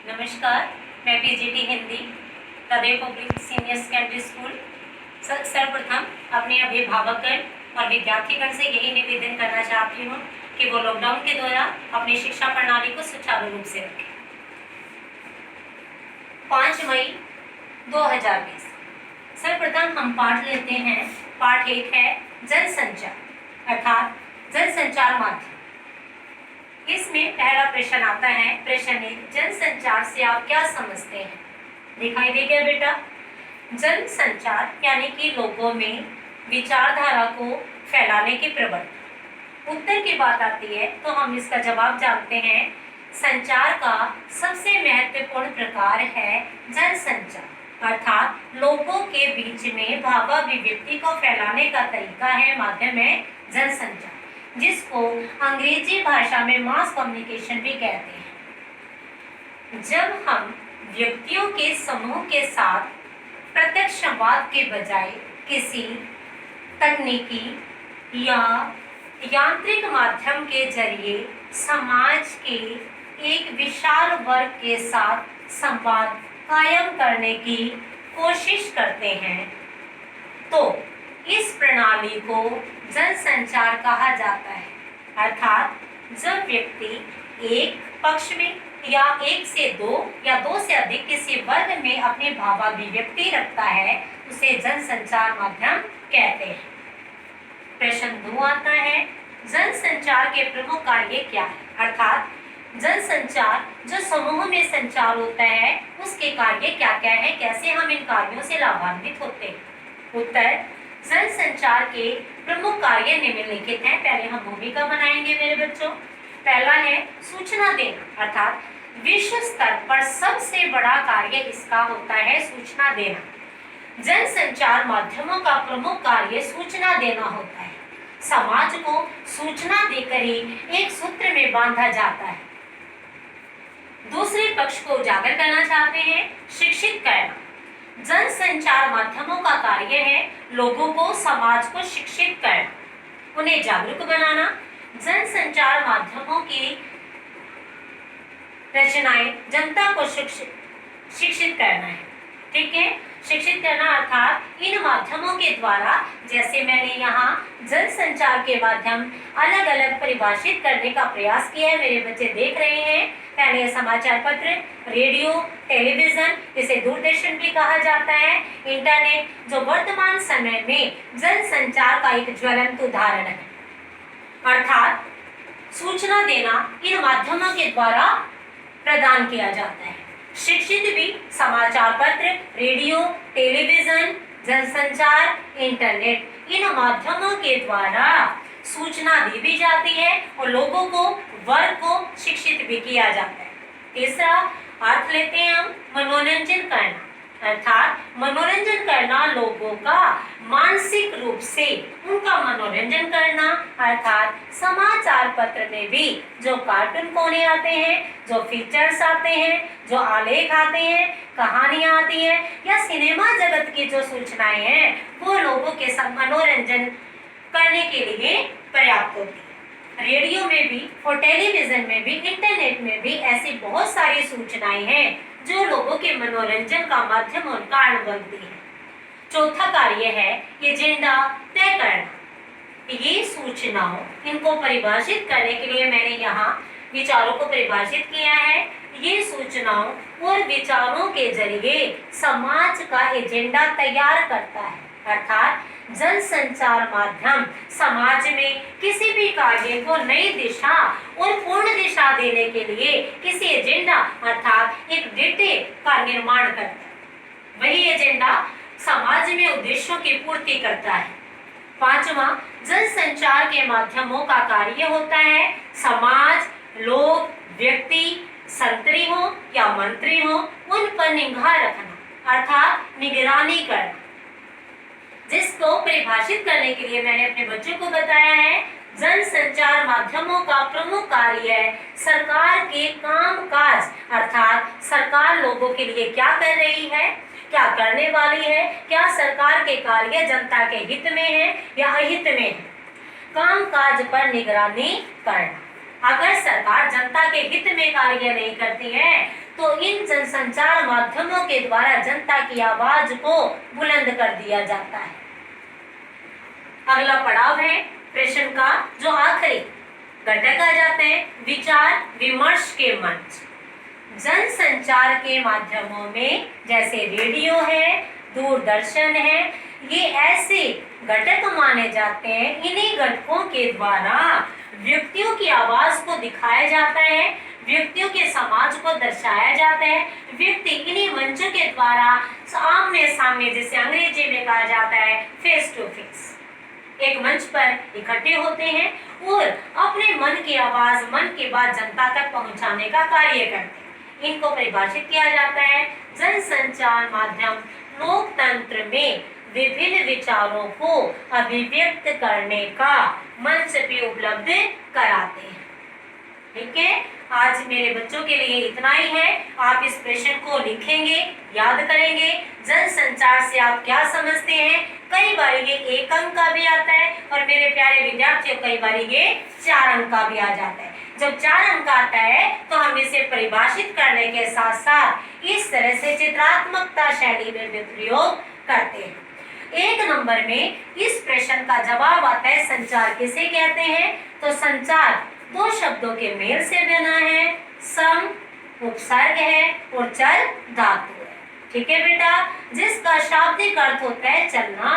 नमस्कार, मैं पीजीटी हिंदी तदेव पब्लिक सीनियर सेकेंडरी स्कूल सर्वप्रथम अपने अभिभावकगण और विद्यार्थीगण से यही निवेदन करना चाहती हूँ कि वो लॉकडाउन के दौरान अपनी शिक्षा प्रणाली को सुचारू रूप से रखें। 5 मई 2020। सर्वप्रथम हम पाठ लेते हैं। पाठ 1 है जनसंचार अर्थात जनसंचार माध्यम। इसमें पहला प्रश्न आता है। प्रश्न 1, जनसंचार से आप क्या समझते हैं? दिखाई दे गया बेटा। जनसंचार यानी कि लोगों में विचारधारा को फैलाने की प्रवृत्ति। उत्तर की बात आती है तो हम इसका जवाब जानते हैं। संचार का सबसे महत्वपूर्ण प्रकार है जनसंचार अर्थात लोगों के बीच में भावाभिव्यक्ति को फैलाने का तरीका है, माध्यम है जनसंचार, जिसको अंग्रेजी भाषा में मास कम्युनिकेशन भी कहते हैं। जब हम व्यक्तियों के समूह के साथ प्रत्यक्ष संवाद के बजाय किसी तकनीकी या यांत्रिक माध्यम के जरिए समाज के एक विशाल वर्ग के साथ संवाद कायम करने की कोशिश करते हैं तो इस प्रणाली को जनसंचार कहा जाता है। अर्थात जब व्यक्ति एक पक्ष में या 1 से 2 या 2 से अधिक किसी वर्ग में अपनी भावाभिव्यक्ति रखता है उसे जनसंचार माध्यम कहते हैं। प्रश्न 2 आता है, जनसंचार के प्रमुख कार्य क्या है? अर्थात जनसंचार जो समूह में संचार होता है उसके कार्य क्या क्या है, कैसे हम इन कार्यों से लाभान्वित होते हैं? उत्तर, जनसंचार के प्रमुख कार्य निम्नलिखित हैं। पहले हम भूमिका बनाएंगे मेरे बच्चों। पहला है सूचना देना अर्थात विश्व स्तर पर सबसे बड़ा कार्य इसका होता है सूचना देना। जनसंचार माध्यमों का प्रमुख कार्य सूचना देना होता है। समाज को सूचना देकर ही एक सूत्र में बांधा जाता है। दूसरे पक्ष को उजागर करना चाहते हैं शिक्षित करना। जनसंचार माध्यमों का कार्य है लोगों को, समाज को शिक्षित करना, उन्हें जागरूक बनाना। जनसंचार माध्यमों की रचनाएं जनता को शिक्षित करना है। ठीक है, शिक्षित करना अर्थात इन माध्यमों के द्वारा, जैसे मैंने यहाँ जनसंचार के माध्यम अलग अलग परिभाषित करने का प्रयास किया है, मेरे बच्चे देख रहे हैं। पहले समाचार पत्र, रेडियो, टेलीविजन, इसे दूरदर्शन भी कहा जाता है। इंटरनेट जो वर्तमान समय में जनसंचार का एक ज्वलंत उदाहरण है। अर्थात सूचना देना इन माध्यमों के द्वारा प्रदान किया जाता है। शिक्षित भी समाचार पत्र, रेडियो, टेलीविजन, जनसंचार, इंटरनेट, इन माध्यमों के द्वारा सूचना दी भी जाती है और लोगों को, वर्ग को शिक्षित भी किया जाता है। तीसरा अर्थ लेते हैं हम मनोरंजन करना अर्थात मनोरंजन करना, लोगों का मानसिक रूप से उनका मनोरंजन करना। अर्थात समाचार पत्र में भी जो कार्टून कोने आते हैं, जो फीचर्स आते हैं, जो आलेख आते हैं, कहानियां आती हैं या सिनेमा जगत की जो सूचनाएं हैं वो लोगों के साथ मनोरंजन करने के लिए पर्याप्त होती है। रेडियो में भी और टेलीविजन में भी, इंटरनेट में भी ऐसी बहुत सारी सूचनाएं हैं जो लोगों के मनोरंजन का माध्यम और कारण बनती है। चौथा कार्य है एजेंडा तय करना। ये सूचनाओं इनको परिभाषित करने के लिए मैंने यहाँ विचारों को परिभाषित किया है। ये सूचनाओं और विचारों के जरिए समाज का एजेंडा तैयार करता है। अर्थात जनसंचार माध्यम समाज में किसी भी कार्य को नई दिशा और पूर्ण दिशा देने के लिए किसी एजेंडा अर्थात एक डेटे का निर्माण करता है। वही एजेंडा समाज में उद्देश्यों की पूर्ति करता है। पांचवा, जनसंचार के माध्यमों का कार्य होता है समाज, लोग, व्यक्ति, संतरी हो या मंत्री हो, उन पर निगाह रखना अर्थात निगरानी करना। जिसको परिभाषित करने के लिए मैंने अपने बच्चों को बताया है, जनसंचार माध्यमों का प्रमुख कार्य है सरकार के कामकाज अर्थात सरकार लोगों के लिए क्या कर रही है, क्या करने वाली है, क्या सरकार के कार्य जनता के हित में है या अहित में है, कामकाज पर निगरानी करना। अगर सरकार जनता के हित में कार्य नहीं करती है तो इन जनसंचार माध्यमों के द्वारा जनता की आवाज को बुलंद कर दिया जाता है। अगला पड़ाव है प्रश्न का जो आखिरी घटक आ जाते हैं, विचार विमर्श के मंच। जनसंचार के माध्यमों में जैसे रेडियो है, दूरदर्शन है, ये ऐसे घटक माने जाते हैं। इन्हीं घटकों के द्वारा व्यक्तियों की आवाज को दिखाया जाता है, व्यक्तियों के समाज को दर्शाया जाता है। व्यक्ति इन्हीं मंचों के द्वारा आमने सामने, जिसे अंग्रेजी में कहा जाता है फेस टू फेस, एक मंच पर इकट्ठे होते हैं और अपने मन की आवाज, मन की बात जनता तक पहुंचाने का कार्य करते हैं। इनको परिभाषित किया जाता है जनसंचार माध्यम लोकतंत्र में विभिन्न विचारों को अभिव्यक्त करने का मंच भी उपलब्ध कराते हैं। ठीक है, आज मेरे बच्चों के लिए इतना ही है। आप इस प्रश्न को लिखेंगे, याद करेंगे। जनसंचार से आप क्या समझते हैं? कई बार ये 1 अंक का भी आता है और मेरे प्यारे विद्यार्थियों कई बार ये 4 अंक का भी आ जाता है। जब 4 अंक आता है तो हम इसे परिभाषित करने के साथ साथ इस तरह से चित्रात्मकता शैली में भी प्रयोग करते हैं। 1 नंबर में इस प्रश्न का जवाब आता है संचार किसे कहते हैं? तो संचार 2 शब्दों के मेल से बना है, सम उपसर्ग है और चल धातु है। ठीक है बेटा, जिसका शाब्दिक अर्थ होता है चलना।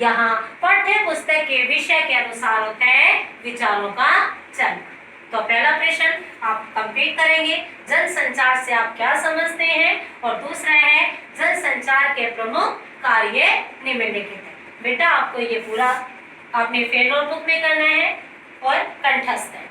यहाँ पाठ्य पुस्तक के विषय के अनुसार होता है विचारों का चलना। तो पहला प्रश्न आप कंप्लीट करेंगे, जनसंचार से आप क्या समझते हैं, और दूसरा है जनसंचार के प्रमुख कार्य निम्नलिखित है। बेटा आपको ये पूरा अपने फेल नोटबुक में करना है और कंठस्थ है।